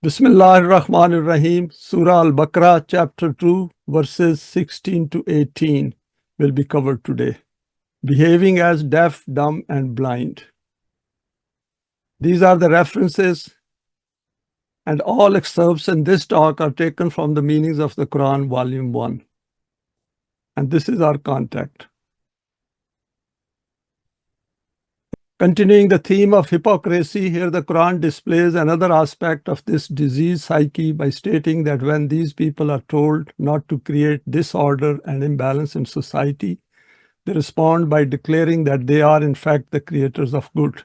Bismillah ar-Rahman ar-Rahim, Surah Al-Baqarah, Chapter 2, verses 16 to 18 will be covered today. Behaving as deaf, dumb, and blind. These are the references, and all excerpts in this talk are taken from the meanings of the Quran, Volume 1. And this is our contact. Continuing the theme of hypocrisy, here the Quran displays another aspect of this diseased psyche by stating that when these people are told not to create disorder and imbalance in society, they respond by declaring that they are in fact the creators of good.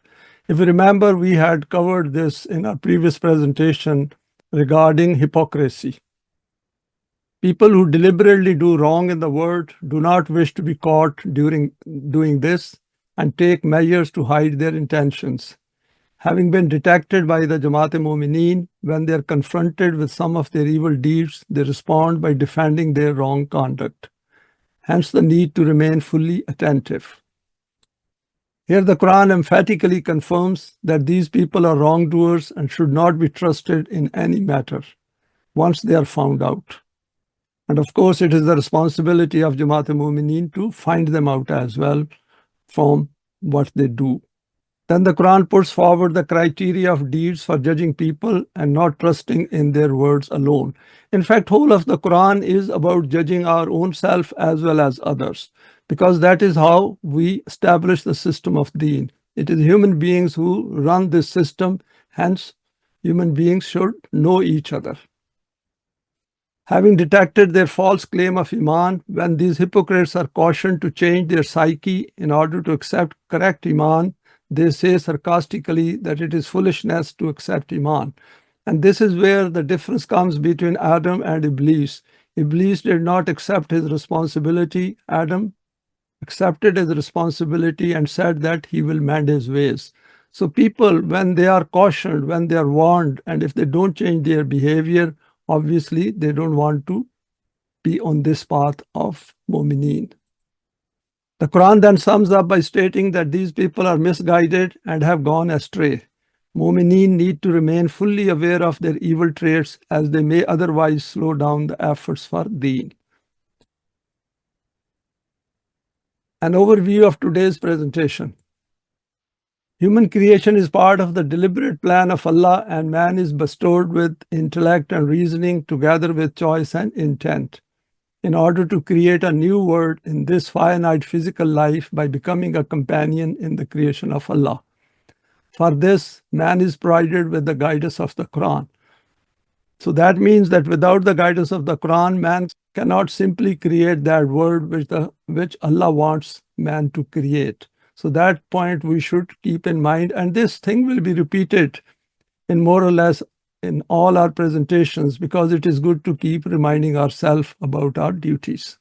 If you remember, we had covered this in our previous presentation regarding hypocrisy. People who deliberately do wrong in the world do not wish to be caught during doing this and take measures to hide their intentions. Having been detected by the Jamaat Momineen, when they are confronted with some of their evil deeds, they respond by defending their wrong conduct. Hence the need to remain fully attentive. Here the Quran emphatically confirms that these people are wrongdoers and should not be trusted in any matter once they are found out. And of course, it is the responsibility of Jamaat Momineen to find them out as well from what they do. Then the Quran puts forward the criteria of deeds for judging people and not trusting in their words alone. In fact, whole of the Quran is about judging our own self as well as others, because that is how we establish the system of deen. It is human beings who run this system, hence human beings should know each other. Having detected their false claim of Iman, when these hypocrites are cautioned to change their psyche in order to accept correct Iman, they say sarcastically that it is foolishness to accept Iman. And this is where the difference comes between Adam and Iblis. Iblis did not accept his responsibility. Adam accepted his responsibility and said that he will mend his ways. So people, when they are cautioned, when they are warned, and if they don't change their behavior, obviously they don't want to be on this path of Momineen. The Quran then sums up by stating that these people are misguided and have gone astray. Momineen need to remain fully aware of their evil traits, as they may otherwise slow down the efforts for deen. An overview of today's presentation. Human creation is part of the deliberate plan of Allah, and man is bestowed with intellect and reasoning together with choice and intent in order to create a new world in this finite physical life by becoming a companion in the creation of Allah. For this, man is provided with the guidance of the Quran. So that means that without the guidance of the Quran, man cannot simply create that world which Allah wants man to create. So that point we should keep in mind, and this thing will be repeated in more or less in all our presentations, because it is good to keep reminding ourselves about our duties.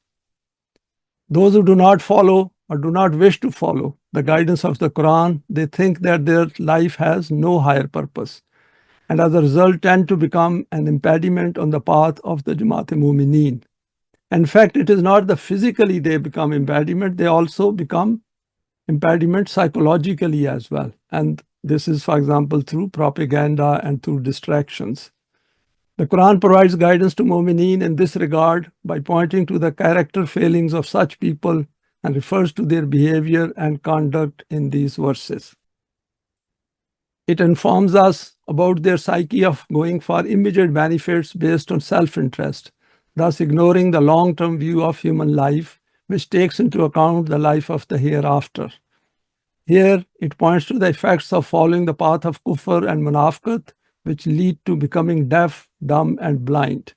Those who do not follow or do not wish to follow the guidance of the Quran, they think that their life has no higher purpose, and as a result tend to become an impediment on the path of the Jamaat Momineen. In fact, it is not the physically they become impediment, they also become impediment psychologically as well. And this is, for example, through propaganda and through distractions. The Quran provides guidance to Momineen in this regard by pointing to the character failings of such people and refers to their behavior and conduct in these verses. It informs us about their psyche of going for immediate benefits based on self-interest, thus ignoring the long-term view of human life, which takes into account the life of the hereafter. Here, it points to the effects of following the path of Kufr and Munafqat, which lead to becoming deaf, dumb, and blind,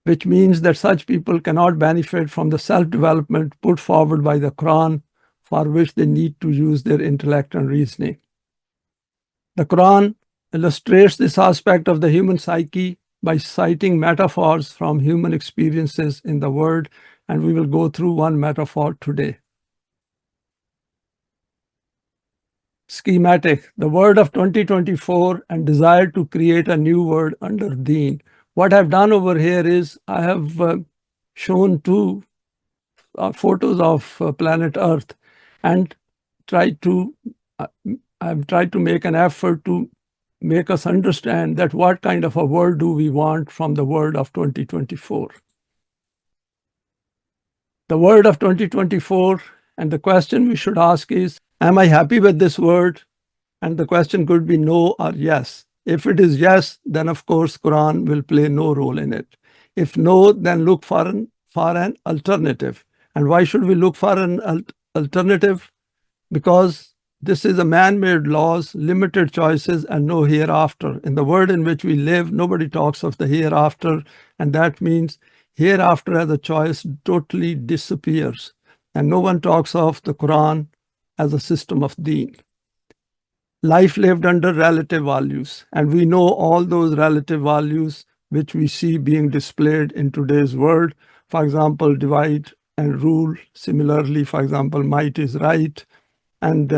which means that such people cannot benefit from the self-development put forward by the Quran, for which they need to use their intellect and reasoning. The Quran illustrates this aspect of the human psyche by citing metaphors from human experiences in the world, and we will go through one metaphor today. Schematic, the word of 2024 and desire to create a new world under deen. What I've done over here is I have shown two photos of planet Earth and I've tried to make an effort to make us understand that what kind of a world do we want from the world of 2024. The world of 2024, and the question we should ask is, am I happy with this world? And the question could be no or yes. If it is yes, then of course Quran will play no role in it. If no, then look for an alternative. And why should we look for an alternative? Because this is a man-made laws, limited choices, and no hereafter. In the world in which we live, nobody talks of the hereafter, and that means hereafter as a choice totally disappears. And no one talks of the Quran as a system of deen. Life lived under relative values, and we know all those relative values which we see being displayed in today's world. For example, divide and rule. Similarly, for example, might is right, and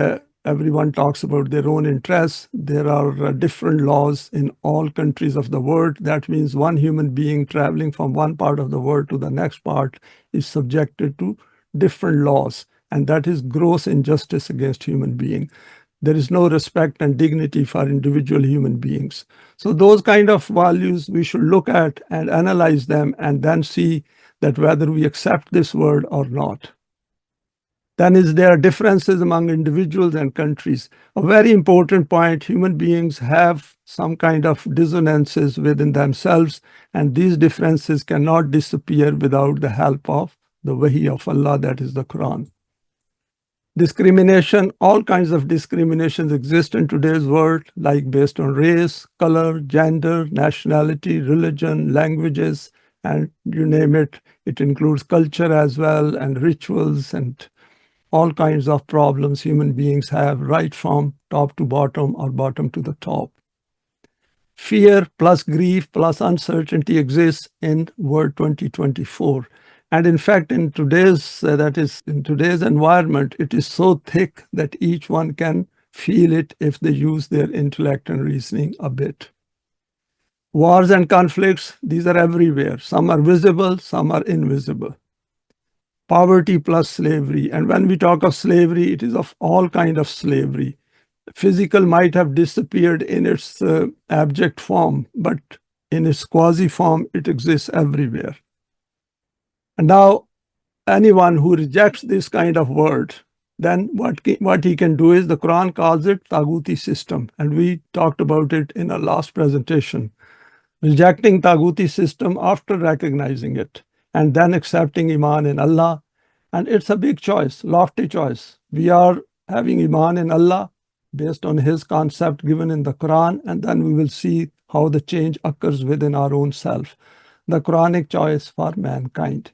everyone talks about their own interests. There are different laws in all countries of the world. That means one human being traveling from one part of the world to the next part is subjected to different laws, and that is gross injustice against human being. There is no respect and dignity for individual human beings. So those kind of values we should look at and analyze them, and then see that whether we accept this world or not. Then there are differences among individuals and countries. A very important point, human beings have some kind of dissonances within themselves, and these differences cannot disappear without the help of the Wahi of Allah, that is the Quran. Discrimination, all kinds of discriminations exist in today's world, like based on race, color, gender, nationality, religion, languages, and you name it. It includes culture as well, and rituals, and all kinds of problems human beings have, right from top to bottom or bottom to the top. Fear plus grief plus uncertainty exists in world 2024. And in fact, in today's environment, it is so thick that each one can feel it if they use their intellect and reasoning a bit. Wars and conflicts, these are everywhere. Some are visible, some are invisible. Poverty plus slavery. And when we talk of slavery, it is of all kind of slavery. Physical might have disappeared in its abject form, but in its quasi form, it exists everywhere. And now, anyone who rejects this kind of word, then what he can do is, the Quran calls it Taghuti system. And we talked about it in our last presentation. Rejecting Taghuti system after recognizing it, and then accepting Iman in Allah. And it's a big choice, lofty choice. We are having Iman in Allah based on His concept given in the Quran, and then we will see how the change occurs within our own self. The Quranic choice for mankind.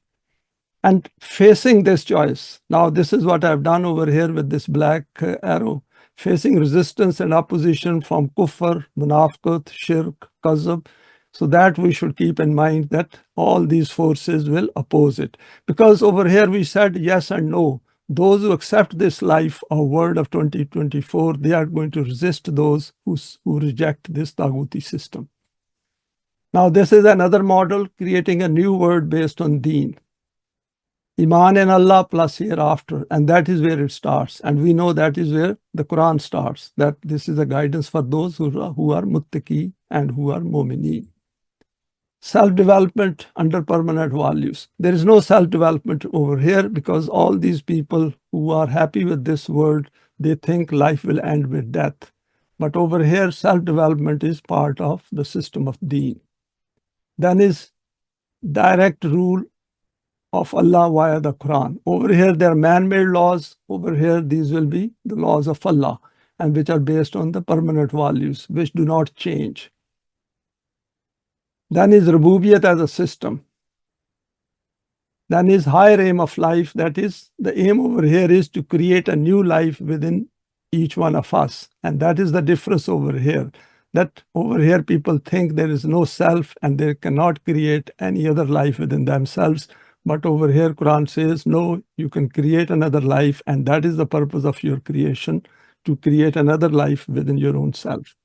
And facing this choice, now this is what I've done over here with this black arrow, facing resistance and opposition from Kufr, Munafqat, Shirk, Kazab, so that we should keep in mind that all these forces will oppose it. Because over here we said yes and no. Those who accept this life or world of 2024, they are going to resist those who reject this Taghuti system. Now this is another model, creating a new world based on deen. Iman in Allah plus hereafter, and that is where it starts. And we know that is where the Quran starts, that this is a guidance for those who are muttaqi and who are Momineen. Self-development under permanent values. There is no self-development over here, because all these people who are happy with this world, they think life will end with death. But over here, self-development is part of the system of deen. Then is direct rule of Allah via the Quran. Over here, there are man-made laws. Over here, these will be the laws of Allah, and which are based on the permanent values, which do not change. Then is Rububiyat as a system. Then is higher aim of life. That is, the aim over here is to create a new life within each one of us. And that is the difference over here. That over here, people think there is no self and they cannot create any other life within themselves. But over here, Quran says, no, you can create another life, and that is the purpose of your creation, to create another life within your own self.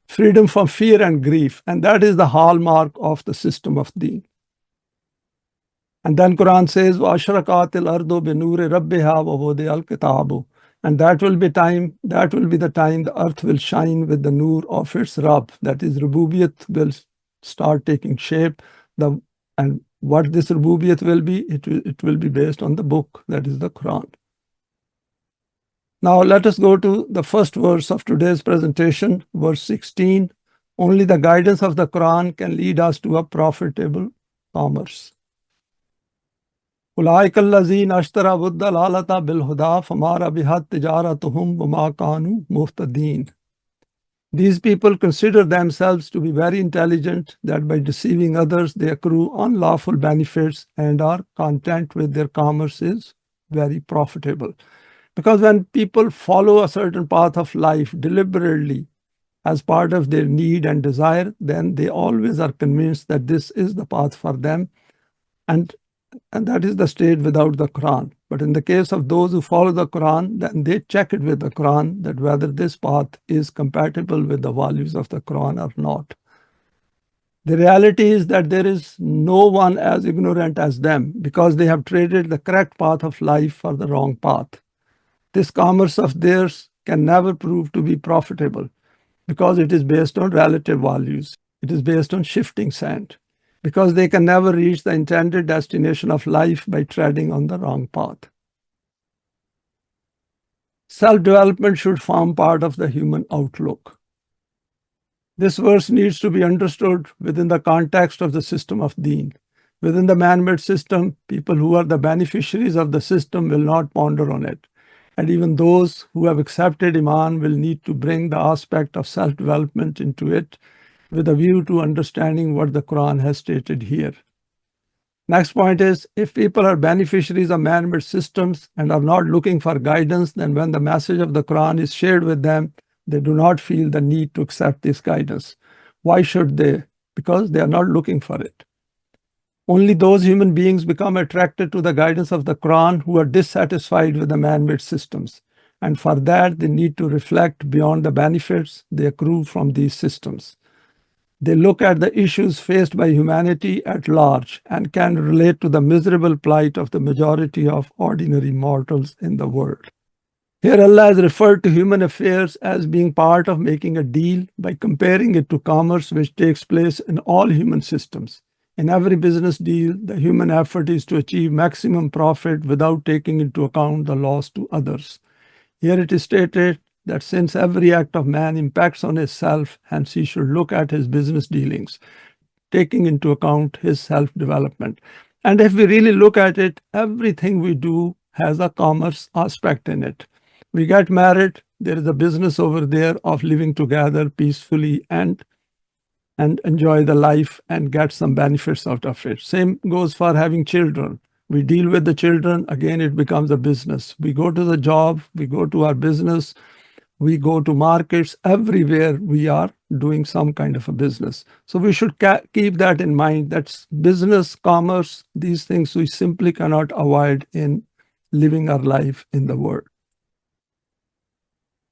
Freedom from fear and grief, and that is the hallmark of the system of deen. And then Quran says, وَأَشْرَقَتِ الْأَرْضُ بِنُورِ رَبِّهَا وَوُضِعَ الْكِتَابُ. And that will be the time the earth will shine with the nur of its Rabb. That is, Rububiyat will start taking shape. And what this Rububiyat will be, it will be based on the book, that is the Quran. Now let us go to the first verse of today's presentation, verse 16. Only the guidance of the Quran can lead us to a profitable commerce. أولئك الذين اشتروا الضلالة بالهدى فما ربحت تجارتهم وما كانوا مهتدين. These people consider themselves to be very intelligent, that by deceiving others they accrue unlawful benefits and are content with their commerce is very profitable. Because when people follow a certain path of life deliberately as part of their need and desire, then they always are convinced that this is the path for them, and that is the state without the Quran. But in the case of those who follow the Quran, then they check it with the Quran that whether this path is compatible with the values of the Quran or not. The reality is that there is no one as ignorant as them, because they have traded the correct path of life for the wrong path. This commerce of theirs can never prove to be profitable, because it is based on relative values. It is based on shifting sand, because they can never reach the intended destination of life by treading on the wrong path. Self-development should form part of the human outlook. This verse needs to be understood within the context of the system of Deen. Within the man-made system, people who are the beneficiaries of the system will not ponder on it. And even those who have accepted Iman will need to bring the aspect of self-development into it, with a view to understanding what the Quran has stated here. Next point is, if people are beneficiaries of man-made systems and are not looking for guidance, then when the message of the Quran is shared with them, they do not feel the need to accept this guidance. Why should they? Because they are not looking for it. Only those human beings become attracted to the guidance of the Quran who are dissatisfied with the man-made systems. And for that, they need to reflect beyond the benefits they accrue from these systems. They look at the issues faced by humanity at large and can relate to the miserable plight of the majority of ordinary mortals in the world. Here Allah has referred to human affairs as being part of making a deal by comparing it to commerce which takes place in all human systems. In every business deal, the human effort is to achieve maximum profit without taking into account the loss to others. Here it is stated that since every act of man impacts on his self, hence he should look at his business dealings, taking into account his self-development. And if we really look at it, everything we do has a commerce aspect in it. We get married, there is a business over there of living together peacefully and enjoy the life and get some benefits out of it. Same goes for having children. We deal with the children, again it becomes a business. We go to the job, we go to our business, we go to markets, everywhere we are doing some kind of a business. So we should keep that in mind. That's business, commerce, these things we simply cannot avoid in living our life in the world.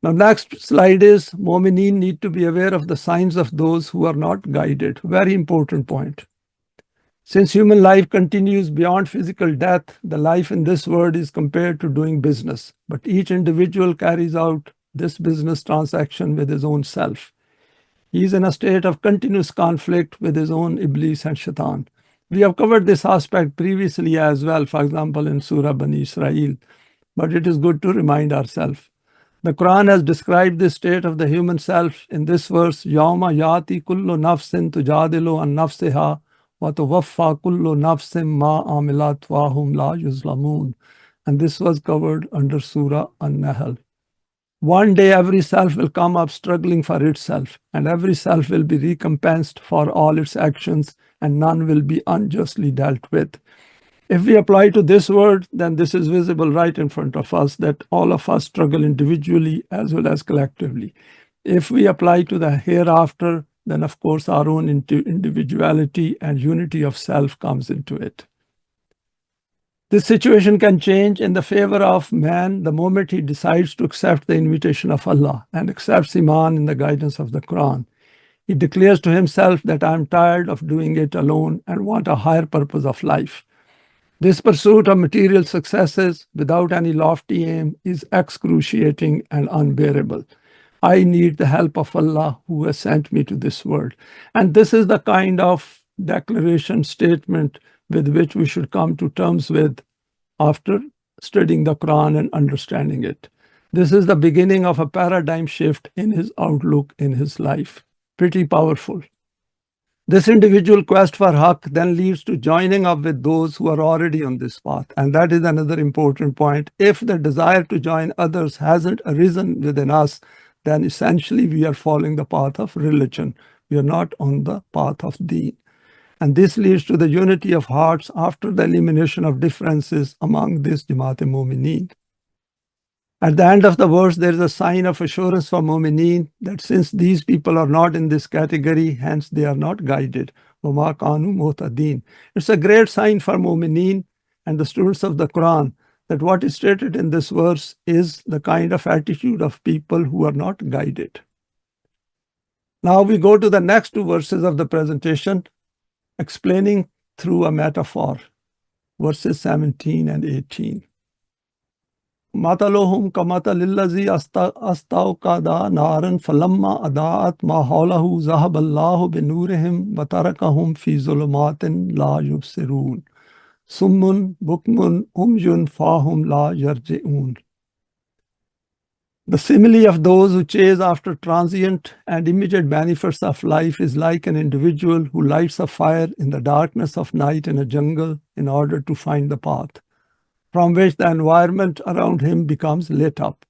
Now, next slide is Momineen need to be aware of the signs of those who are not guided. Very important point. Since human life continues beyond physical death, the life in this world is compared to doing business. But each individual carries out this business transaction with his own self. He is in a state of continuous conflict with his own Iblis and Shaitan. We have covered this aspect previously as well, for example, in Surah Bani Israel. But it is good to remind ourselves. The Quran has described this state of the human self in this verse, يَوْمَ يَأْتِي كُلُّ نَفْسٍ تُجَادِلُ عَنْ نَفْسِهَا وَتُوَفَّى كُلُّ نَفْسٍ مَا عَمِلَتْ وَهُمْ لَا يُظْلَمُونَ. And this was covered under Surah An-Nahl. One day every self will come up struggling for itself, and every self will be recompensed for all its actions, and none will be unjustly dealt with. If we apply to this word, then this is visible right in front of us, that all of us struggle individually as well as collectively. If we apply to the hereafter, then of course our own individuality and unity of self comes into it. This situation can change in the favor of man the moment he decides to accept the invitation of Allah and accepts Iman in the guidance of the Quran. He declares to himself that I am tired of doing it alone and want a higher purpose of life. This pursuit of material successes without any lofty aim is excruciating and unbearable. I need the help of Allah who has sent me to this world. And this is the kind of declaration statement with which we should come to terms with after studying the Quran and understanding it. This is the beginning of a paradigm shift in his outlook in his life. Pretty powerful. This individual quest for haqq then leads to joining up with those who are already on this path. And that is another important point. If the desire to join others hasn't arisen within us, then essentially we are following the path of religion. We are not on the path of deen. And this leads to the unity of hearts after the elimination of differences among this Jamaat Momineen. At the end of the verse, there is a sign of assurance for Momineen that since these people are not in this category, hence they are not guided. وَمَا كَانُوا مُهْتَدِينَ. It's a great sign for Momineen and the students of the Quran that what is stated in this verse is the kind of attitude of people who are not guided. Now we go to the next two verses of the presentation, explaining through a metaphor, verses 17 and 18. مَثَلُهُمْ كَمَثَلِ الَّذِي أَسْتَوْقَدَ نَارًا فَلَمَّا أَضَاءَتْ مَا حَوْلَهُ ذَهَبَ اللَّهُ بِنُورِهِمْ وَتَرَكَهُمْ فِي ظُلُمَاتٍ لَا يُبْصِرُونَ سُمٌّ بُكْمٌ عُمْيٌ فَهُمْ لَا يَرْجِعُونَ. The simile of those who chase after transient and immediate benefits of life is like an individual who lights a fire in the darkness of night in a jungle in order to find the path, from which the environment around him becomes lit up.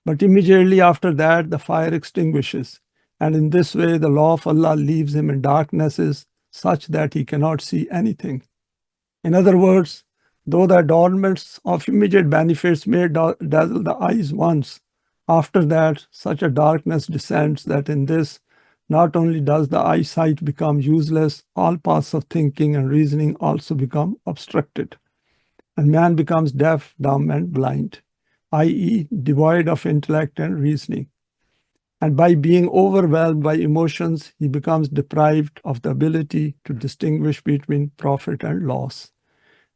But immediately after that, the fire extinguishes, and in this way the law of Allah leaves him in darknesses such that he cannot see anything. In other words, though the adornments of immediate benefits may dazzle the eyes once, after that such a darkness descends that in this, not only does the eyesight become useless, all paths of thinking and reasoning also become obstructed. And man becomes deaf, dumb, and blind, i.e., devoid of intellect and reasoning. And by being overwhelmed by emotions, he becomes deprived of the ability to distinguish between profit and loss.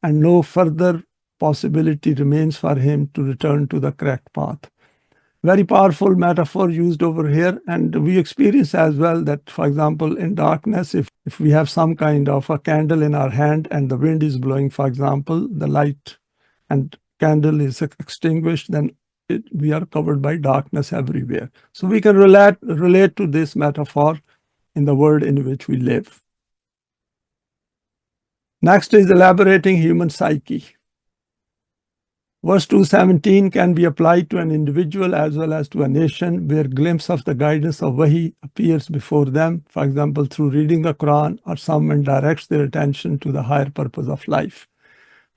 And no further possibility remains for him to return to the correct path. Very powerful metaphor used over here. And we experience as well that, for example, in darkness, if we have some kind of a candle in our hand and the wind is blowing, for example, the light and candle is extinguished, then we are covered by darkness everywhere. So we can relate to this metaphor in the world in which we live. Next is elaborating human psyche. Verse 217 can be applied to an individual as well as to a nation where glimpse of the guidance of Wahi appears before them, for example, through reading the Quran, or someone directs their attention to the higher purpose of life.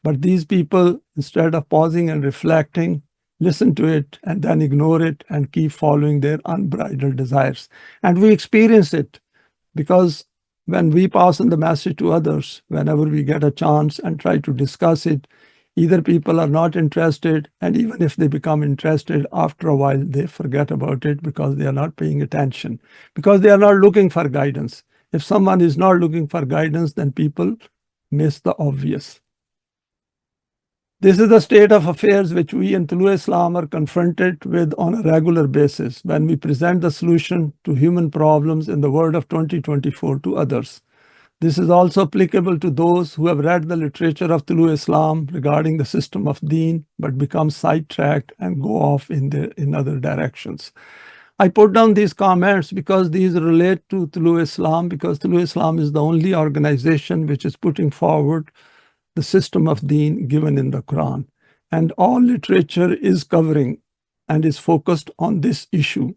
But these people, instead of pausing and reflecting, listen to it and then ignore it and keep following their unbridled desires. And we experience it because when we pass on the message to others, whenever we get a chance and try to discuss it, either people are not interested, and even if they become interested, after a while they forget about it because they are not paying attention, because they are not looking for guidance. If someone is not looking for guidance, then people miss the obvious. This is the state of affairs which we in Tolu Islam are confronted with on a regular basis when we present the solution to human problems in the world of 2024 to others. This is also applicable to those who have read the literature of Tolu Islam regarding the system of deen, but become sidetracked and go off in other directions. I put down these comments because these relate to Tolu Islam, because Tolu Islam is the only organization which is putting forward the system of deen given in the Quran. And all literature is covering and is focused on this issue,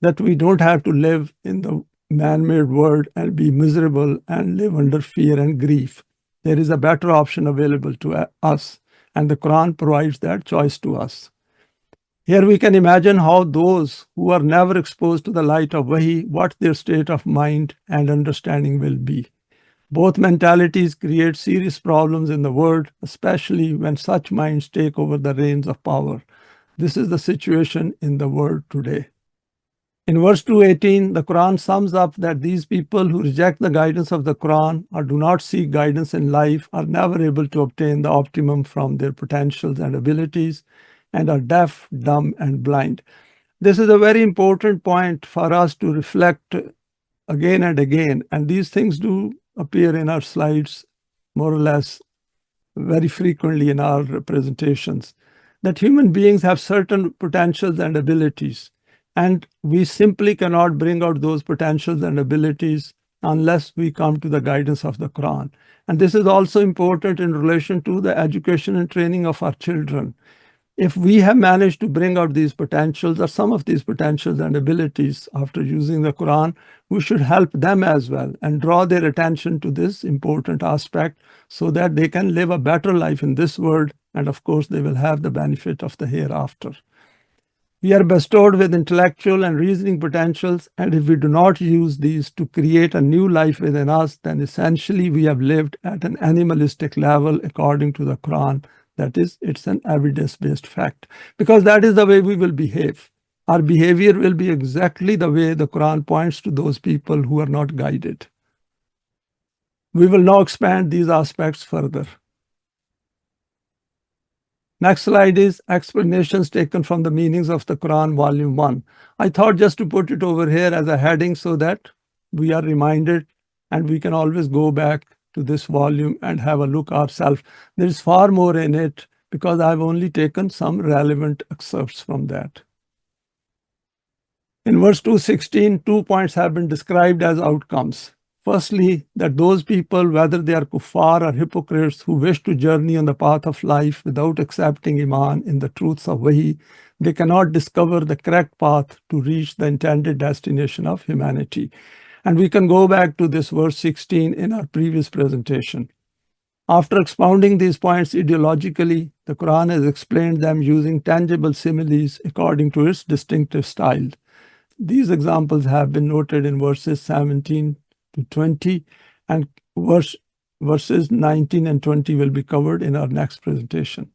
that we don't have to live in the man-made world and be miserable and live under fear and grief. There is a better option available to us, and the Quran provides that choice to us. Here we can imagine how those who are never exposed to the light of Wahi, what their state of mind and understanding will be. Both mentalities create serious problems in the world, especially when such minds take over the reins of power. This is the situation in the world today. In verse 218, the Quran sums up that these people who reject the guidance of the Quran or do not seek guidance in life are never able to obtain the optimum from their potentials and abilities and are deaf, dumb, and blind. This is a very important point for us to reflect again and again. And these things do appear in our slides more or less very frequently in our presentations, that human beings have certain potentials and abilities. And we simply cannot bring out those potentials and abilities unless we come to the guidance of the Quran. And this is also important in relation to the education and training of our children. If we have managed to bring out these potentials or some of these potentials and abilities after using the Quran, we should help them as well and draw their attention to this important aspect so that they can live a better life in this world, and of course they will have the benefit of the hereafter. We are bestowed with intellectual and reasoning potentials, and if we do not use these to create a new life within us, then essentially we have lived at an animalistic level according to the Quran. That is, it's an evidence-based fact, because that is the way we will behave. Our behavior will be exactly the way the Quran points to those people who are not guided. We will now expand these aspects further. Next slide is explanations taken from the meanings of the Quran, Volume 1. I thought just to put it over here as a heading so that we are reminded and we can always go back to this volume and have a look ourselves. There is far more in it because I've only taken some relevant excerpts from that. In verse 216, 2 points have been described as outcomes. Firstly, that those people, whether they are kuffar or hypocrites who wish to journey on the path of life without accepting Iman in the truths of Wahi, they cannot discover the correct path to reach the intended destination of humanity. And we can go back to this verse 16 in our previous presentation. After expounding these points ideologically, the Quran has explained them using tangible similes according to its distinctive style. These examples have been noted in verses 17 to 20, and verses 19 and 20 will be covered in our next presentation.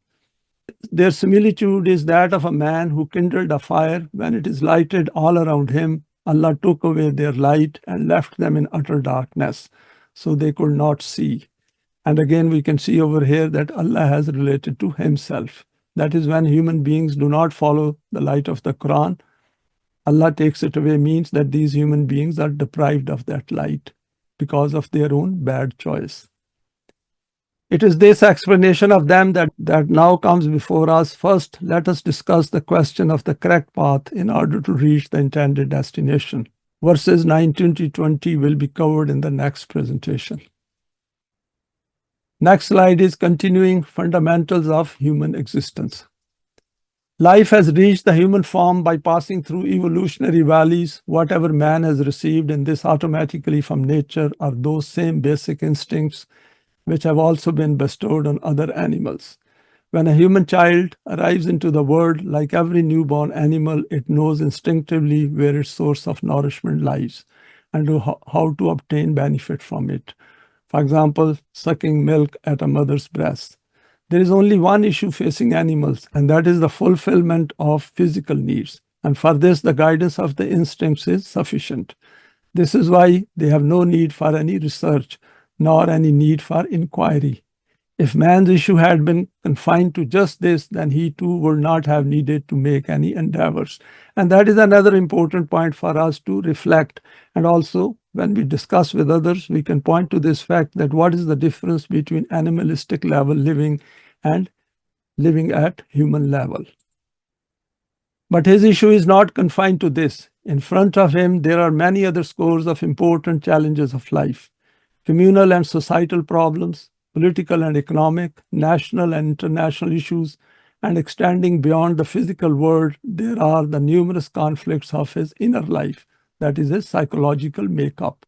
Their similitude is that of a man who kindled a fire. When it is lighted all around him, Allah took away their light and left them in utter darkness, so they could not see. And again, we can see over here that Allah has related to himself. That is, when human beings do not follow the light of the Quran, Allah takes it away, means that these human beings are deprived of that light because of their own bad choice. It is this explanation of them that now comes before us. First, let us discuss the question of the correct path in order to reach the intended destination. Verses 19 to 20 will be covered in the next presentation. Next slide is continuing fundamentals of human existence. Life has reached the human form by passing through evolutionary valleys. Whatever man has received in this automatically from nature are those same basic instincts which have also been bestowed on other animals. When a human child arrives into the world, like every newborn animal, it knows instinctively where its source of nourishment lies and how to obtain benefit from it. For example, sucking milk at a mother's breast. There is only one issue facing animals, and that is the fulfillment of physical needs. And for this, the guidance of the instincts is sufficient. This is why they have no need for any research, nor any need for inquiry. If man's issue had been confined to just this, then he too would not have needed to make any endeavors. And that is another important point for us to reflect. And also, when we discuss with others, we can point to this fact that what is the difference between animalistic level living and living at human level. But his issue is not confined to this. In front of him, there are many other scores of important challenges of life. Communal and societal problems, political and economic, national and international issues, and extending beyond the physical world, there are the numerous conflicts of his inner life, that is his psychological makeup.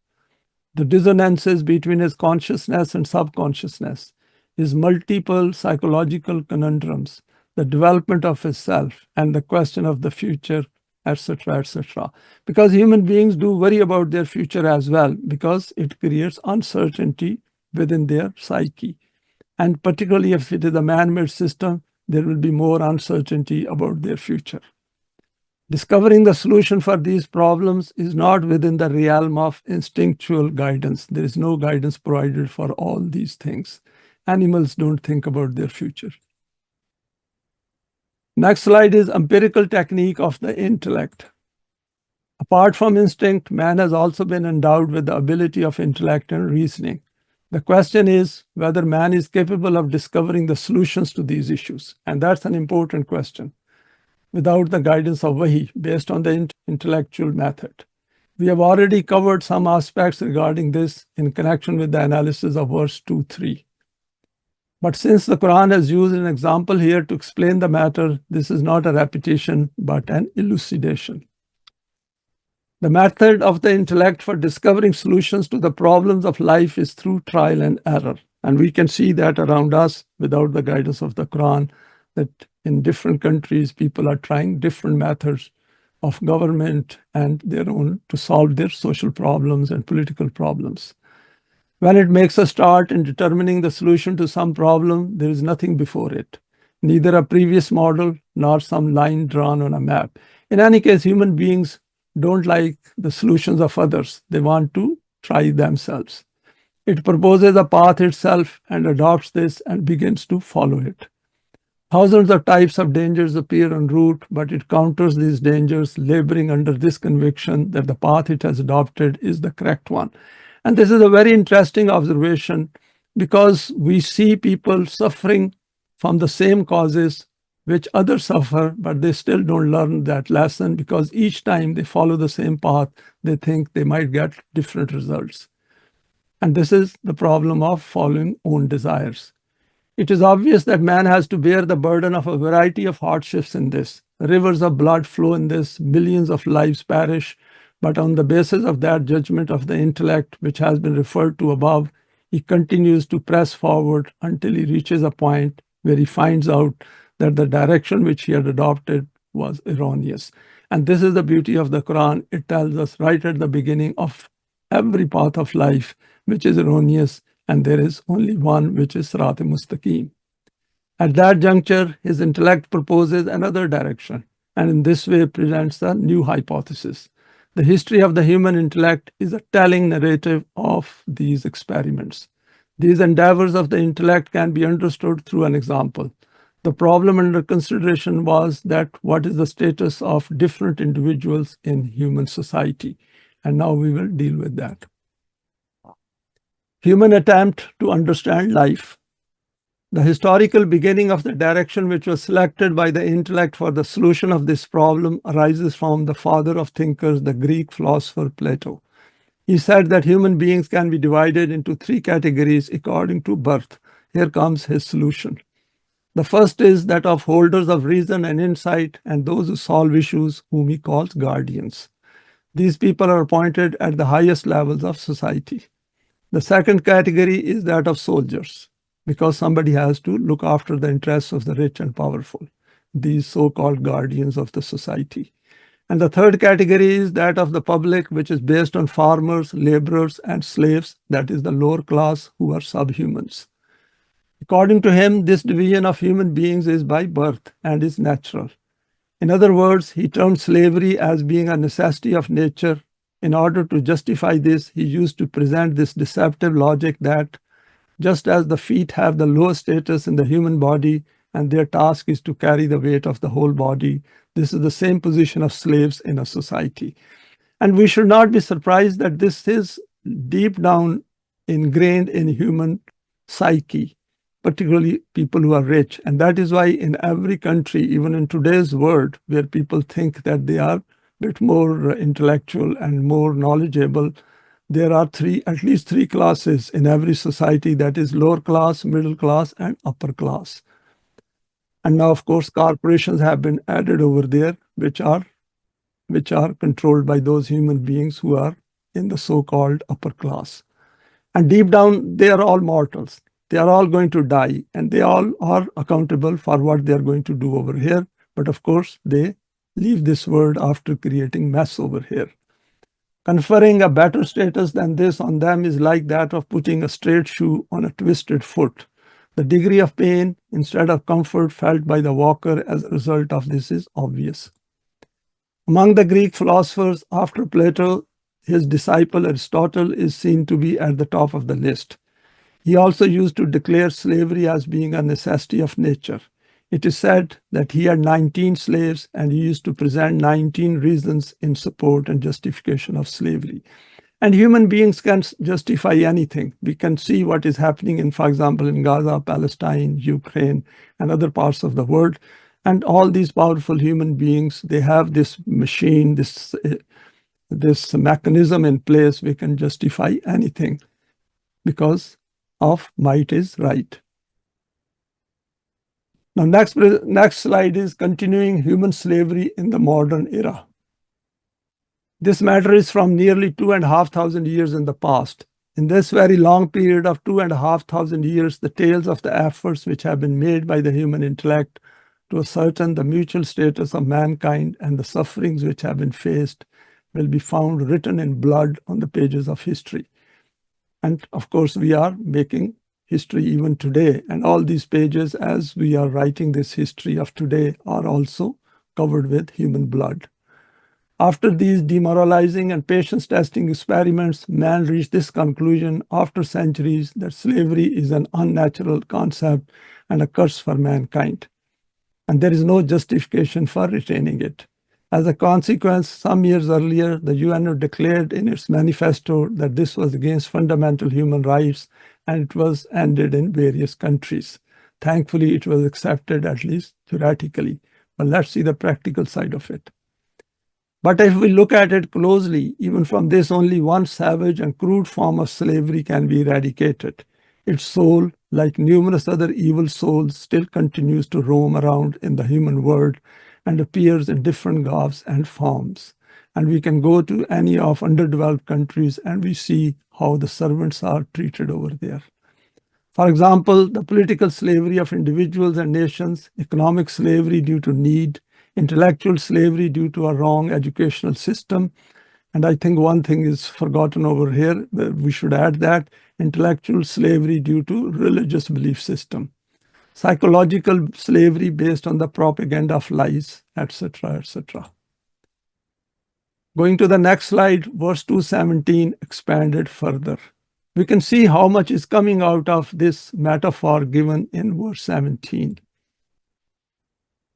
The dissonances between his consciousness and subconsciousness, his multiple psychological conundrums, the development of his self, and the question of the future, etc., etc. Because human beings do worry about their future as well, because it creates uncertainty within their psyche. And particularly if it is a man-made system, there will be more uncertainty about their future. Discovering the solution for these problems is not within the realm of instinctual guidance. There is no guidance provided for all these things. Animals don't think about their future. Next slide is empirical technique of the intellect. Apart from instinct, man has also been endowed with the ability of intellect and reasoning. The question is whether man is capable of discovering the solutions to these issues. And that's an important question. Without the guidance of Wahi, based on the intellectual method. We have already covered some aspects regarding this in connection with the analysis of verse 2-3. But since the Quran has used an example here to explain the matter, this is not a repetition, but an elucidation. The method of the intellect for discovering solutions to the problems of life is through trial and error. And we can see that around us without the guidance of the Quran, that in different countries, people are trying different methods of government and their own to solve their social problems and political problems. When it makes a start in determining the solution to some problem, there is nothing before it, neither a previous model nor some line drawn on a map. In any case, human beings don't like the solutions of others. They want to try themselves. It proposes a path itself and adopts this and begins to follow it. Thousands of types of dangers appear en route, but it counters these dangers, laboring under this conviction that the path it has adopted is the correct one. And this is a very interesting observation because we see people suffering from the same causes which others suffer, but they still don't learn that lesson because each time they follow the same path, they think they might get different results. And this is the problem of following own desires. It is obvious that man has to bear the burden of a variety of hardships in this. Rivers of blood flow in this, millions of lives perish, but on the basis of that judgment of the intellect, which has been referred to above, he continues to press forward until he reaches a point where he finds out that the direction which he had adopted was erroneous. And this is the beauty of the Quran. It tells us right at the beginning of every path of life which is erroneous, and there is only one which is Sirat Mustaqim. At that juncture, his intellect proposes another direction, and in this way presents a new hypothesis. The history of the human intellect is a telling narrative of these experiments. These endeavors of the intellect can be understood through an example. The problem under consideration was that what is the status of different individuals in human society? And now we will deal with that. Human attempt to understand life. The historical beginning of the direction which was selected by the intellect for the solution of this problem arises from the father of thinkers, the Greek philosopher Plato. He said that human beings can be divided into three categories according to birth. Here comes his solution. The first is that of holders of reason and insight and those who solve issues, whom he calls guardians. These people are appointed at the highest levels of society. The second category is that of soldiers, because somebody has to look after the interests of the rich and powerful, these so-called guardians of the society. And the third category is that of the public, which is based on farmers, laborers, and slaves, that is the lower class who are subhumans. According to him, this division of human beings is by birth and is natural. In other words, he termed slavery as being a necessity of nature. In order to justify this, he used to present this deceptive logic that just as the feet have the lowest status in the human body and their task is to carry the weight of the whole body, this is the same position of slaves in a society. And we should not be surprised that this is deep down ingrained in human psyche, particularly people who are rich. And that is why in every country, even in today's world, where people think that they are a bit more intellectual and more knowledgeable, there are at least three classes in every society, that is lower class, middle class, and upper class. And now, of course, corporations have been added over there, which are controlled by those human beings who are in the so-called upper class. And deep down, they are all mortals. They are all going to die, and they all are accountable for what they are going to do over here. But of course, they leave this world after creating mess over here. Conferring a better status than this on them is like that of putting a straight shoe on a twisted foot. The degree of pain instead of comfort felt by the walker as a result of this is obvious. Among the Greek philosophers, after Plato, his disciple Aristotle is seen to be at the top of the list. He also used to declare slavery as being a necessity of nature. It is said that he had 19 slaves and he used to present 19 reasons in support and justification of slavery. And human beings can justify anything. We can see what is happening in, for example, in Gaza, Palestine, Ukraine, and other parts of the world. And all these powerful human beings, they have this machine, this mechanism in place. We can justify anything because of might is right. Now, next slide is continuing human slavery in the modern era. This matter is from nearly 2,500 years in the past. In this very long period of 2,500 years, the tales of the efforts which have been made by the human intellect to ascertain the mutual status of mankind and the sufferings which have been faced will be found written in blood on the pages of history. And of course, we are making history even today. And all these pages, as we are writing this history of today, are also covered with human blood. After these demoralizing and patience testing experiments, man reached this conclusion after centuries that slavery is an unnatural concept and a curse for mankind. And there is no justification for retaining it. As a consequence, some years earlier, the UNO declared in its manifesto that this was against fundamental human rights and it was ended in various countries. Thankfully, it was accepted, at least theoretically. But let's see the practical side of it. But if we look at it closely, even from this, only one savage and crude form of slavery can be eradicated. Its soul, like numerous other evil souls, still continues to roam around in the human world and appears in different garbs and forms. And we can go to any of underdeveloped countries and we see how the servants are treated over there. For example, the political slavery of individuals and nations, economic slavery due to need, intellectual slavery due to a wrong educational system. And I think one thing is forgotten over here, we should add that, intellectual slavery due to religious belief system. Psychological slavery based on the propaganda of lies, etc., etc. Going to the next slide, verse 217 expanded further. We can see how much is coming out of this metaphor given in verse 17.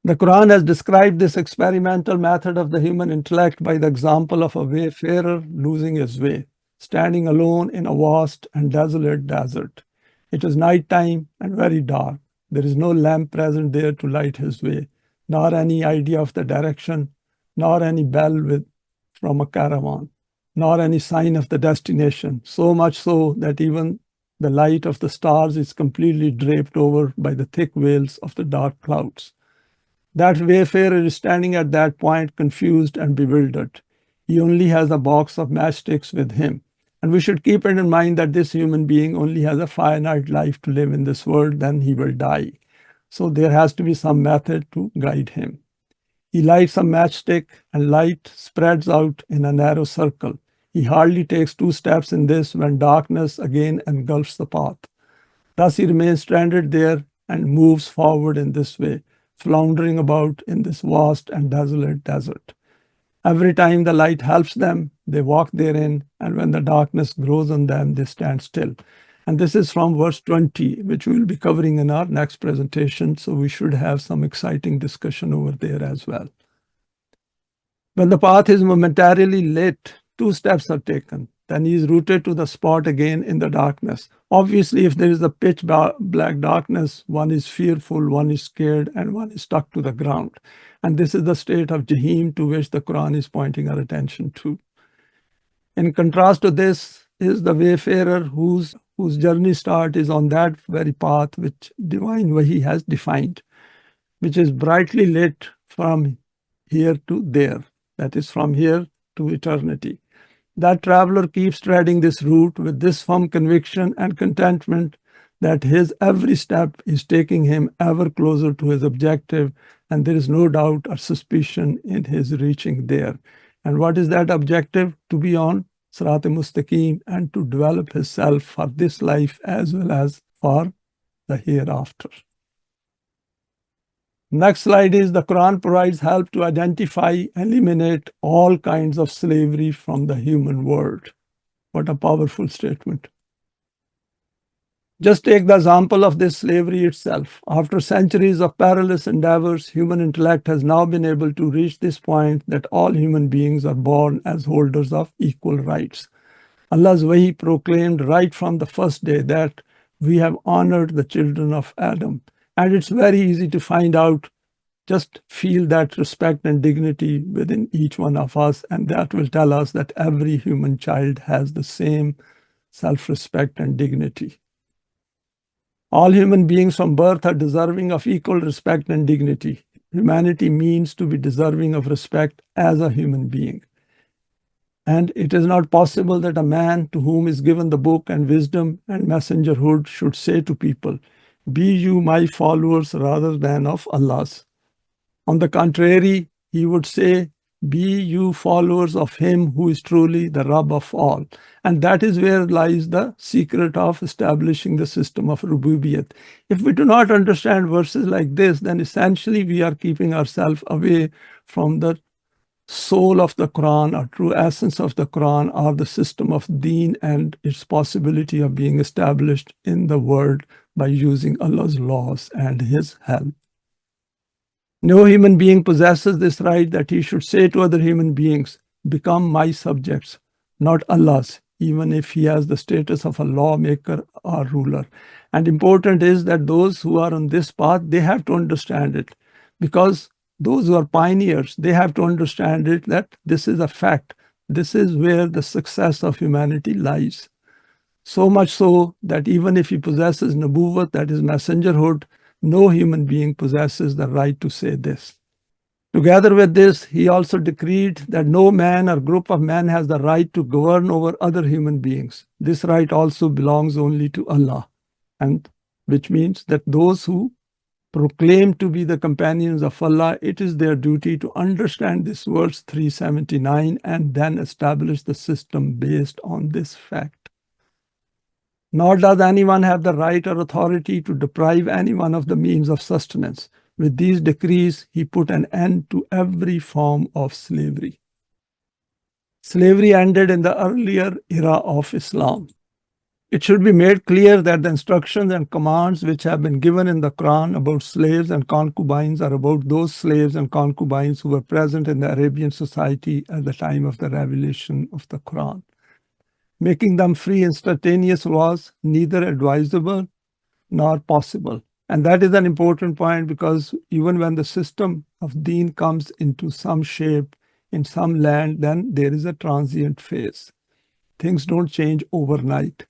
The Quran has described this experimental method of the human intellect by the example of a wayfarer losing his way, standing alone in a vast and desolate desert. It is nighttime and very dark. There is no lamp present there to light his way, nor any idea of the direction, nor any bell from a caravan, nor any sign of the destination, so much so that even the light of the stars is completely draped over by the thick veils of the dark clouds. That wayfarer is standing at that point confused and bewildered. He only has a box of matchsticks with him. And we should keep it in mind that this human being only has a finite life to live in this world, then he will die. So there has to be some method to guide him. He lights a matchstick and light spreads out in a narrow circle. He hardly takes 2 steps in this when darkness again engulfs the path. Thus he remains stranded there and moves forward in this way, floundering about in this vast and desolate desert. Every time the light helps them, they walk therein, and when the darkness grows on them, they stand still. And this is from verse 20, which we will be covering in our next presentation, so we should have some exciting discussion over there as well. When the path is momentarily lit, 2 steps are taken. Then he is rooted to the spot again in the darkness. Obviously, if there is a pitch black darkness, one is fearful, one is scared, and one is stuck to the ground. And this is the state of Jahim to which the Quran is pointing our attention to. In contrast to this is the wayfarer whose journey start is on that very path which divine Wahi has defined, which is brightly lit from here to there, that is from here to eternity. That traveler keeps treading this route with this firm conviction and contentment that his every step is taking him ever closer to his objective, and there is no doubt or suspicion in his reaching there. And what is that objective? To be on Sirat Mustaqim and to develop himself for this life as well as for the hereafter. Next slide is the Quran provides help to identify, eliminate all kinds of slavery from the human world. What a powerful statement. Just take the example of this slavery itself. After centuries of perilous endeavors, human intellect has now been able to reach this point that all human beings are born as holders of equal rights. Allah's Wahi proclaimed right from the first day that we have honored the children of Adam. And it's very easy to find out. Just feel that respect and dignity within each one of us, and that will tell us that every human child has the same self-respect and dignity. All human beings from birth are deserving of equal respect and dignity. Humanity means to be deserving of respect as a human being. And it is not possible that a man to whom is given the book and wisdom and messengerhood should say to people, "Be you my followers rather than of Allah's." On the contrary, he would say, "Be you followers of him who is truly the Rabb of all." And that is where lies the secret of establishing the system of Rububiyyat. If we do not understand verses like this, then essentially we are keeping ourselves away from the soul of the Quran or true essence of the Quran or the system of Deen and its possibility of being established in the world by using Allah's laws and His help. No human being possesses this right that he should say to other human beings, "Become my subjects," not Allah's, even if he has the status of a lawmaker or ruler. And important is that those who are on this path, they have to understand it, because those who are pioneers, they have to understand it, that this is a fact. This is where the success of humanity lies. So much so that even if he possesses nubuwwat, that is messengerhood, no human being possesses the right to say this. Together with this, he also decreed that no man or group of men has the right to govern over other human beings. This right also belongs only to Allah, and which means that those who proclaim to be the companions of Allah, it is their duty to understand this verse 379 and then establish the system based on this fact. Nor does anyone have the right or authority to deprive anyone of the means of sustenance. With these decrees, he put an end to every form of slavery. Slavery ended in the earlier era of Islam. It should be made clear that the instructions and commands which have been given in the Quran about slaves and concubines are about those slaves and concubines who were present in the Arabian society at the time of the revelation of the Quran. Making them free instantaneous was neither advisable nor possible. And that is an important point, because even when the system of Deen comes into some shape in some land, then there is a transient phase. Things don't change overnight.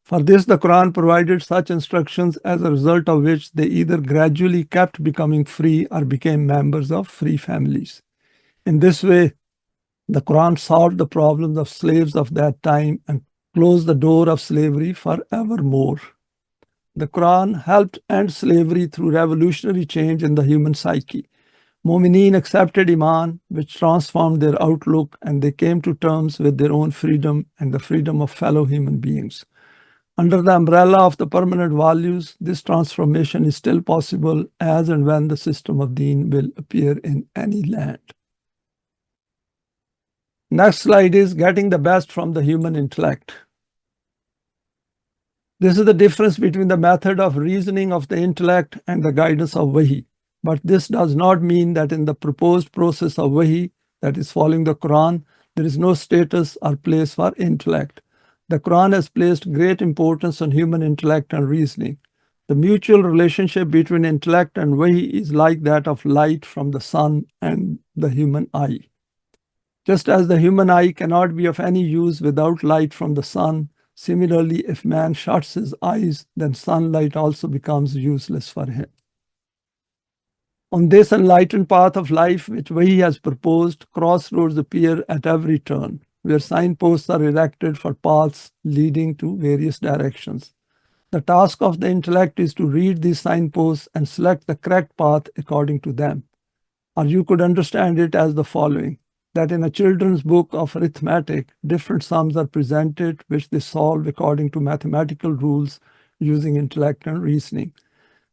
For this, the Quran provided such instructions, as a result of which they either gradually kept becoming free or became members of free families. In this way, the Quran solved the problems of slaves of that time and closed the door of slavery forevermore. The Quran helped end slavery through revolutionary change in the human psyche. Momineen accepted Iman, which transformed their outlook, and they came to terms with their own freedom and the freedom of fellow human beings. Under the umbrella of the permanent values, this transformation is still possible as and when the system of Deen will appear in any land. Next slide is getting the best from the human intellect. This is the difference between the method of reasoning of the intellect and the guidance of Wahi. But this does not mean that in the proposed process of Wahi, that is following the Quran, there is no status or place for intellect. The Quran has placed great importance on human intellect and reasoning. The mutual relationship between intellect and Wahi is like that of light from the sun and the human eye. Just as the human eye cannot be of any use without light from the sun, similarly, if man shuts his eyes, then sunlight also becomes useless for him. On this enlightened path of life which Wahi has proposed, crossroads appear at every turn, where signposts are erected for paths leading to various directions. The task of the intellect is to read these signposts and select the correct path according to them. Or you could understand it as the following: that in a children's book of arithmetic, different sums are presented which they solve according to mathematical rules using intellect and reasoning.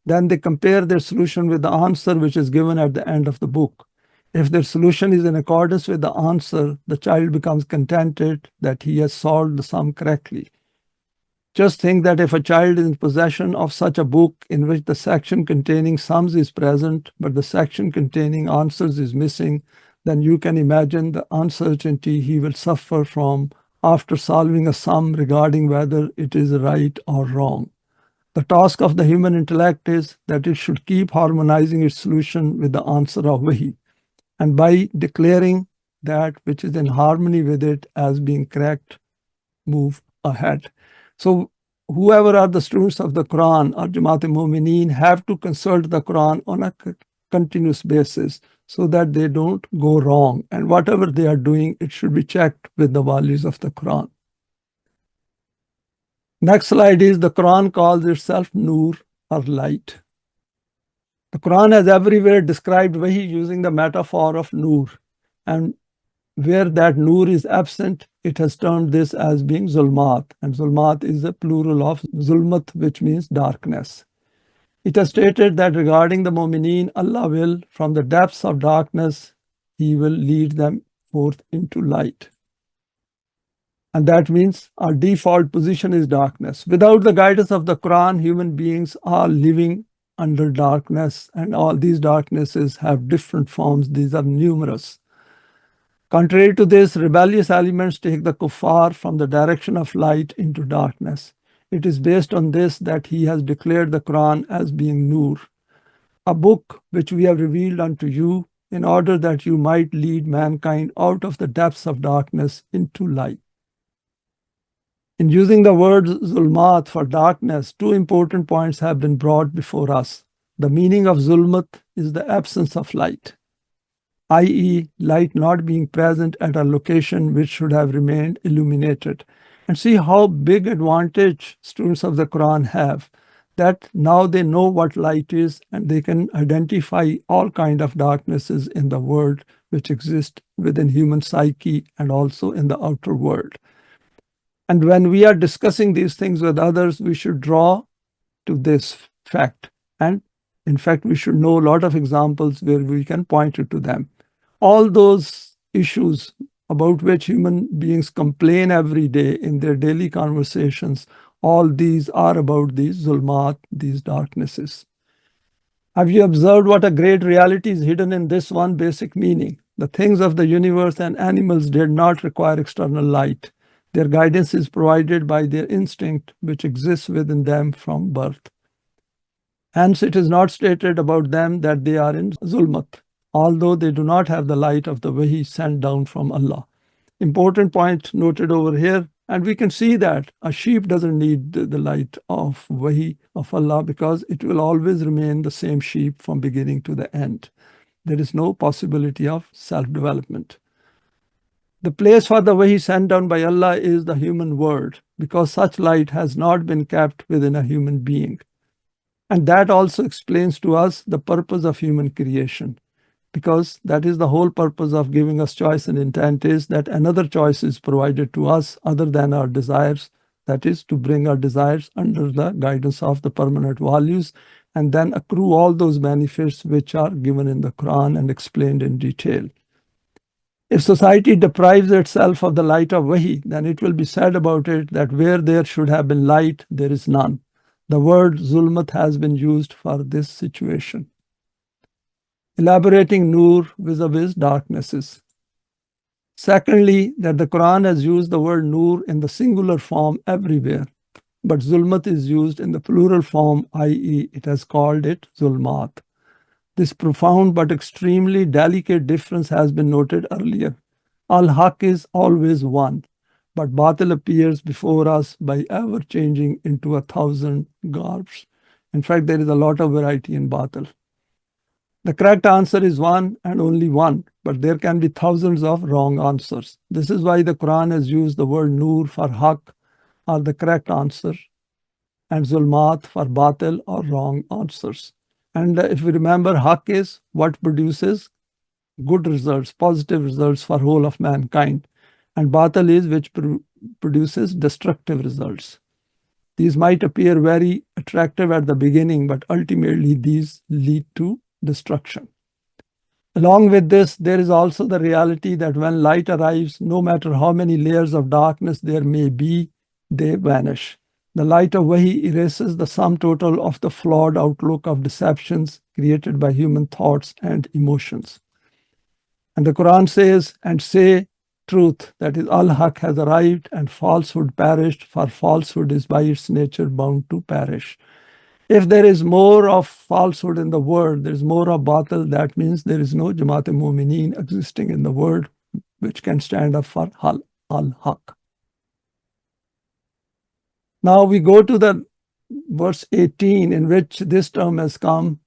Then they compare their solution with the answer which is given at the end of the book. If their solution is in accordance with the answer, the child becomes contented that he has solved the sum correctly. Just think that if a child is in possession of such a book in which the section containing sums is present, but the section containing answers is missing, then you can imagine the uncertainty he will suffer from after solving a sum regarding whether it is right or wrong. The task of the human intellect is that it should keep harmonizing its solution with the answer of Wahi, and by declaring that which is in harmony with it as being correct, move ahead. So whoever are the students of the Quran or Jamaat Momineen have to consult the Quran on a continuous basis so that they don't go wrong. And whatever they are doing, it should be checked with the values of the Quran. Next slide is the Quran calls itself Nur or light. The Quran has everywhere described Wahi using the metaphor of Nur. And where that Nur is absent, it has termed this as being Zulmat. And Zulmat is a plural of Zulmat, which means darkness. It has stated that regarding the Momineen, Allah will, from the depths of darkness, He will lead them forth into light. And that means our default position is darkness. Without the guidance of the Quran, human beings are living under darkness, and all these darknesses have different forms. These are numerous. Contrary to this, rebellious elements take the kuffar from the direction of light into darkness. It is based on this that He has declared the Quran as being Nur, a book which we have revealed unto you in order that you might lead mankind out of the depths of darkness into light. In using the word zulmat for darkness, two important points have been brought before us. The meaning of zulmat is the absence of light, i.e., light not being present at a location which should have remained illuminated. And see how big advantage students of the Quran have, that now they know what light is and they can identify all kinds of darknesses in the world which exist within human psyche and also in the outer world. And when we are discussing these things with others, we should draw to this fact. And in fact, we should know a lot of examples where we can point to them. All those issues about which human beings complain every day in their daily conversations, all these are about these zulmat, these darknesses. Have you observed what a great reality is hidden in this one basic meaning? The things of the universe and animals did not require external light. Their guidance is provided by their instinct, which exists within them from birth. Hence, it is not stated about them that they are in zulmat, although they do not have the light of the Wahi sent down from Allah. Important point noted over here, and we can see that a sheep doesn't need the light of Wahi of Allah because it will always remain the same sheep from beginning to the end. There is no possibility of self-development. The place for the Wahi sent down by Allah is the human world, because such light has not been kept within a human being. And that also explains to us the purpose of human creation, because that is the whole purpose of giving us choice and intent, is that another choice is provided to us other than our desires, that is to bring our desires under the guidance of the permanent values and then accrue all those benefits which are given in the Quran and explained in detail. If society deprives itself of the light of Wahi, then it will be said about it that where there should have been light, there is none. The word zulmat has been used for this situation. Elaborating Nur vis-a-vis darknesses. Secondly, that the Quran has used the word Nur in the singular form everywhere, but zulmat is used in the plural form, i.e., it has called it zulmat. This profound but extremely delicate difference has been noted earlier. Al-Haq is always one, but Batil appears before us by ever changing into 1,000 garbs. In fact, there is a lot of variety in Batil. The correct answer is one and only one, but there can be thousands of wrong answers. This is why the Quran has used the word Nur for Haq, or the correct answer, and Zulmat for Batil or wrong answers. And if we remember, Haq is what produces good results, positive results for whole of mankind. And Batil is which produces destructive results. These might appear very attractive at the beginning, but ultimately these lead to destruction. Along with this, there is also the reality that when light arrives, no matter how many layers of darkness there may be, they vanish. The light of Wahi erases the sum total of the flawed outlook of deceptions created by human thoughts and emotions. And the Quran says, and say truth, that is, Al-Haq has arrived and falsehood perished, for falsehood is by its nature bound to perish. If there is more of falsehood in the world, there is more of batil, that means there is no Jamaat Momineen existing in the world which can stand up for Al-Haq. Now we go to the verse 18 in which this term has come,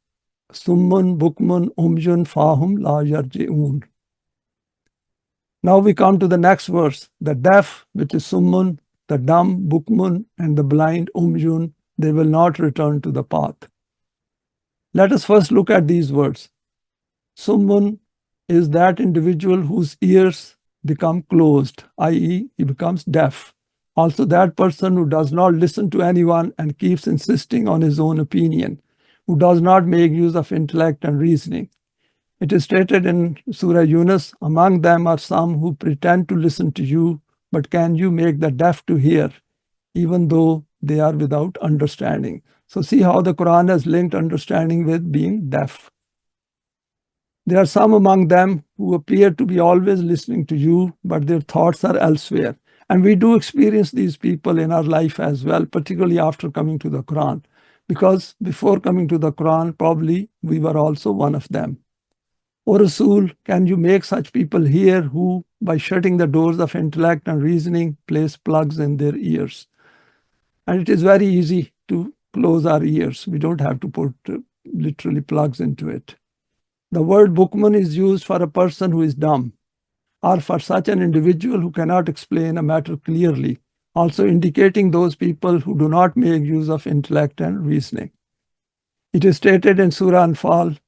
Summun, Bukmun, Umjun, Fahum, La Yarji'un. Now we come to the next verse, the deaf, which is Summun, the dumb, Bukmun, and the blind, Umjun, they will not return to the path. Let us first look at these words. Summun is that individual whose ears become closed, i.e., he becomes deaf. Also, that person who does not listen to anyone and keeps insisting on his own opinion, who does not make use of intellect and reasoning. It is stated in Surah Yunus, among them are some who pretend to listen to you, but can you make the deaf to hear, even though they are without understanding? So see how the Quran has linked understanding with being deaf. There are some among them who appear to be always listening to you, but their thoughts are elsewhere. And we do experience these people in our life as well, particularly after coming to the Quran. Because before coming to the Quran, probably we were also one of them. O Rasool, can you make such people hear who, by shutting the doors of intellect and reasoning, place plugs in their ears? And it is very easy to close our ears. We don't have to put literally plugs into it. The word Bukman is used for a person who is dumb, or for such an individual who cannot explain a matter clearly, also indicating those people who do not make use of intellect and reasoning. It is stated in Surah Anfal,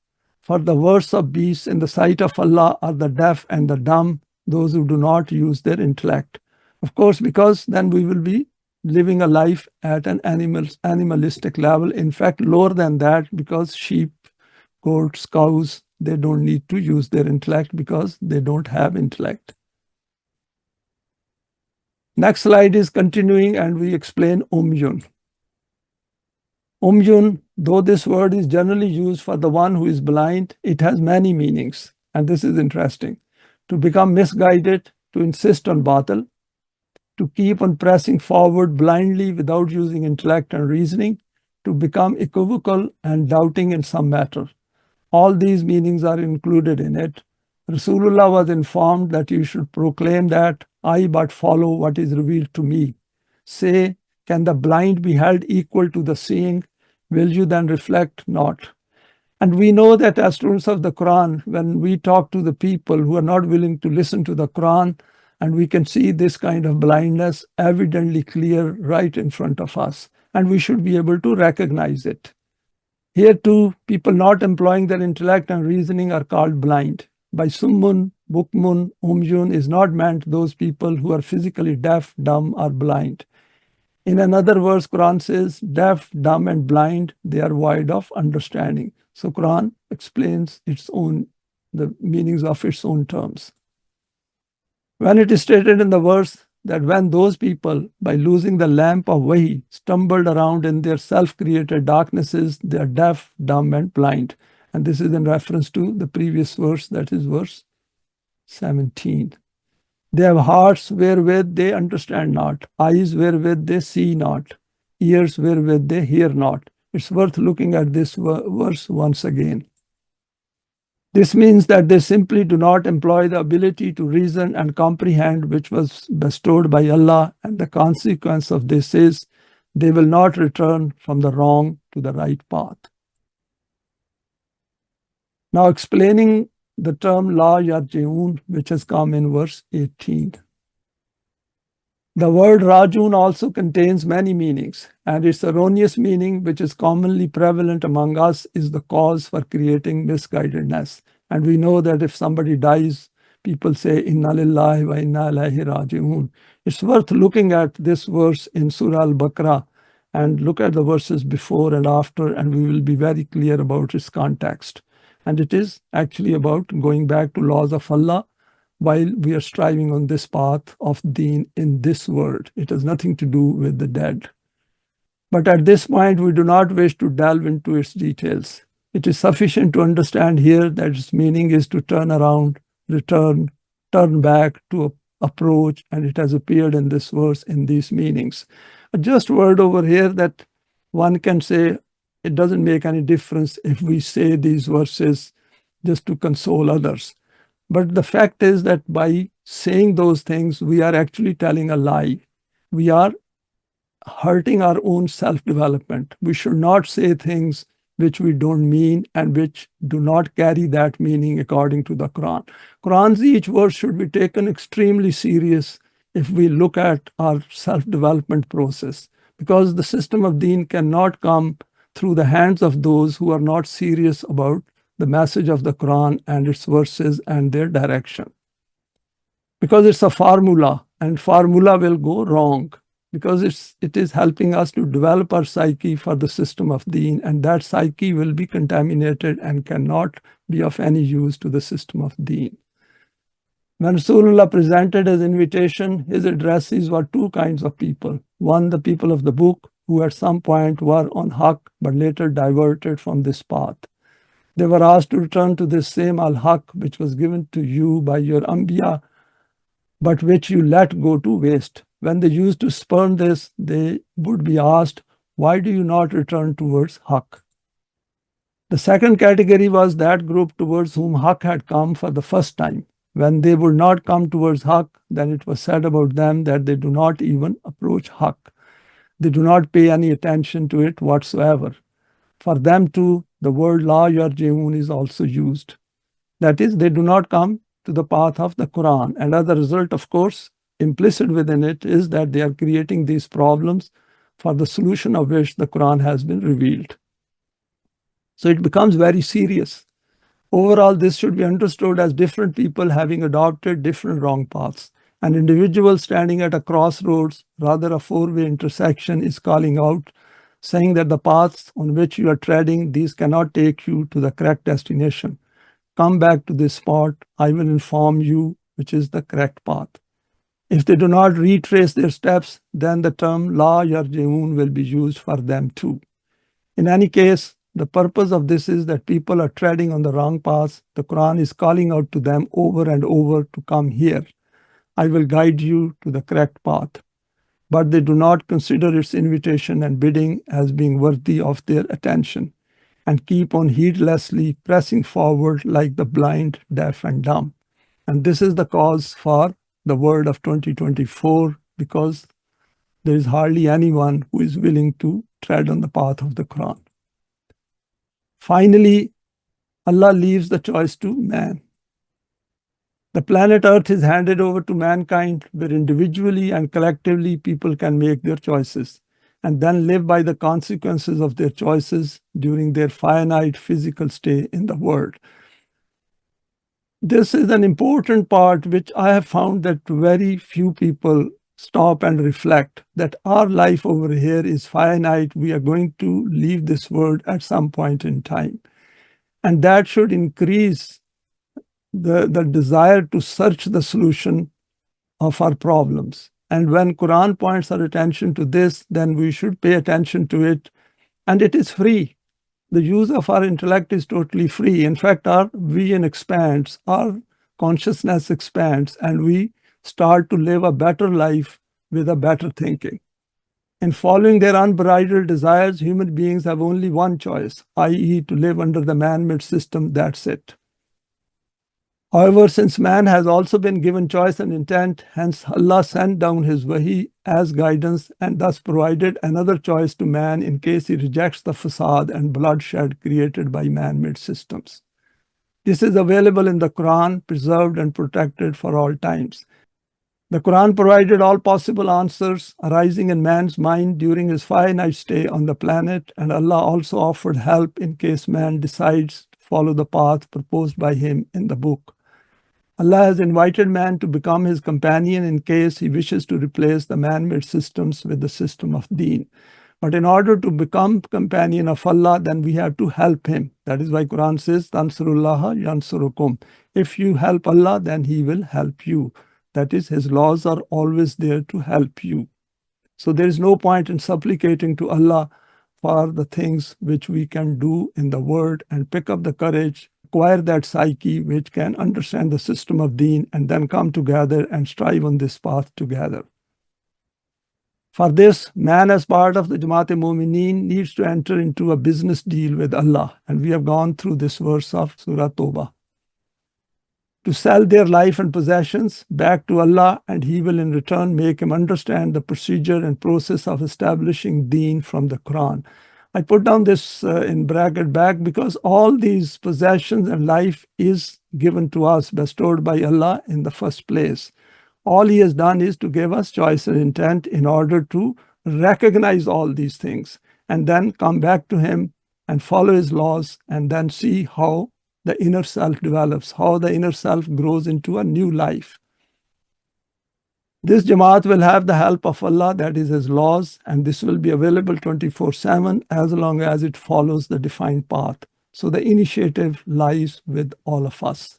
for the worst of beasts in the sight of Allah are the deaf and the dumb, those who do not use their intellect. Of course, because then we will be living a life at an animalistic level, in fact, lower than that, because sheep, goats, cows, they don't need to use their intellect because they don't have intellect. Next slide is continuing, and we explain Umyun. Umyun, though this word is generally used for the one who is blind, it has many meanings, and this is interesting. To become misguided, to insist on batil, to keep on pressing forward blindly without using intellect and reasoning, to become equivocal and doubting in some matter. All these meanings are included in it. Rasulullah was informed that you should proclaim that I but follow what is revealed to me. Say, can the blind be held equal to the seeing? Will you then reflect not? And we know that as students of the Quran, when we talk to the people who are not willing to listen to the Quran, and we can see this kind of blindness evidently clear right in front of us, and we should be able to recognize it. Here too, people not employing their intellect and reasoning are called blind. By Summun, Bukmun, Umyun is not meant those people who are physically deaf, dumb, or blind. In another verse, Quran says, deaf, dumb, and blind, they are void of understanding. So Quran explains the meanings of its own terms. When it is stated in the verse that when those people, by losing the lamp of Wahi, stumbled around in their self-created darknesses, they are deaf, dumb, and blind. And this is in reference to the previous verse, that is verse 17. They have hearts wherewith they understand not, eyes wherewith they see not, ears wherewith they hear not. It's worth looking at this verse once again. This means that they simply do not employ the ability to reason and comprehend which was bestowed by Allah, and the consequence of this is they will not return from the wrong to the right path. Now explaining the term La Yarji'un, which has come in verse 18. The word Rajun also contains many meanings, and its erroneous meaning, which is commonly prevalent among us, is the cause for creating misguidedness. And we know that if somebody dies, people say, Inna lillahi wa inna ilaihi raji'un. It's worth looking at this verse in Surah Al-Baqarah, and look at the verses before and after, and we will be very clear about its context. And it is actually about going back to laws of Allah while we are striving on this path of deen in this world. It has nothing to do with the dead. But at this point, we do not wish to delve into its details. It is sufficient to understand here that its meaning is to turn around, return, turn back, to approach, and it has appeared in this verse in these meanings. Just word over here that one can say it doesn't make any difference if we say these verses just to console others. But the fact is that by saying those things, we are actually telling a lie. We are hurting our own self-development. We should not say things which we don't mean and which do not carry that meaning according to the Quran. Quran's each verse should be taken extremely serious if we look at our self-development process, because the system of deen cannot come through the hands of those who are not serious about the message of the Quran and its verses and their direction. Because it's a formula, and formula will go wrong, because it is helping us to develop our psyche for the system of deen, and that psyche will be contaminated and cannot be of any use to the system of deen. When Rasulullah presented his invitation, his addressees were two kinds of people. One, the people of the book, who at some point were on haqq but later diverted from this path. They were asked to return to this same al-haqq which was given to you by your anbiya, but which you let go to waste. When they used to spurn this, they would be asked, why do you not return towards haqq? The second category was that group towards whom haqq had come for the first time. When they would not come towards haqq, then it was said about them that they do not even approach haqq. They do not pay any attention to it whatsoever. For them too, the word la yarji'un is also used. That is, they do not come to the path of the Quran. And as a result, of course, implicit within it is that they are creating these problems for the solution of which the Quran has been revealed. So it becomes very serious. Overall, this should be understood as different people having adopted different wrong paths. An individual standing at a crossroads, rather a four-way intersection, is calling out, saying that the paths on which you are treading, these cannot take you to the correct destination. Come back to this spot, I will inform you which is the correct path. If they do not retrace their steps, then the term la yarji'un will be used for them too. In any case, the purpose of this is that people are treading on the wrong path. The Quran is calling out to them over and over to come here. I will guide you to the correct path. But they do not consider its invitation and bidding as being worthy of their attention, and keep on heedlessly pressing forward like the blind, deaf, and dumb. And this is the cause for the word of 2024, because there is hardly anyone who is willing to tread on the path of the Quran. Finally, Allah leaves the choice to man. The planet Earth is handed over to mankind, where individually and collectively people can make their choices and then live by the consequences of their choices during their finite physical stay in the world. This is an important part which I have found that very few people stop and reflect, that our life over here is finite. We are going to leave this world at some point in time. And that should increase the desire to search the solution of our problems. And when Quran points our attention to this, then we should pay attention to it. And it is free. The use of our intellect is totally free. In fact, our vision expands, our consciousness expands, and we start to live a better life with a better thinking. In following their unbridled desires, human beings have only one choice, i.e., to live under the man-made system. That's it. However, since man has also been given choice and intent, hence Allah sent down His Wahi as guidance and thus provided another choice to man in case he rejects the fasad and bloodshed created by man-made systems. This is available in the Quran, preserved and protected for all times. The Quran provided all possible answers arising in man's mind during his finite stay on the planet, and Allah also offered help in case man decides to follow the path proposed by Him in the book. Allah has invited man to become His companion in case he wishes to replace the man-made systems with the system of deen. But in order to become companion of Allah, then we have to help him. That is why Quran says, Tansurullaha yansurukum. If you help Allah, then he will help you. That is, his laws are always there to help you. So there is no point in supplicating to Allah for the things which we can do in the world and pick up the courage, acquire that psyche which can understand the system of deen, and then come together and strive on this path together. For this, man as part of the Jamaat Momineen needs to enter into a business deal with Allah. And we have gone through this verse of Surah Tawbah. To sell their life and possessions back to Allah, and He will in return make him understand the procedure and process of establishing deen from the Quran. I put down this in bracket back because all these possessions and life is given to us, bestowed by Allah in the first place. All He has done is to give us choice and intent in order to recognize all these things and then come back to Him and follow His laws and then see how the inner self develops, how the inner self grows into a new life. This Jamaat will have the help of Allah, that is His laws, and this will be available 24/7 as long as it follows the defined path. So the initiative lies with all of us.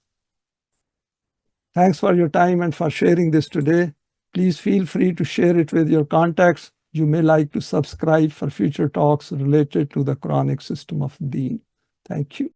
Thanks for your time and for sharing this today. Please feel free to share it with your contacts. You may like to subscribe for future talks related to the Quranic system of Deen. Thank you.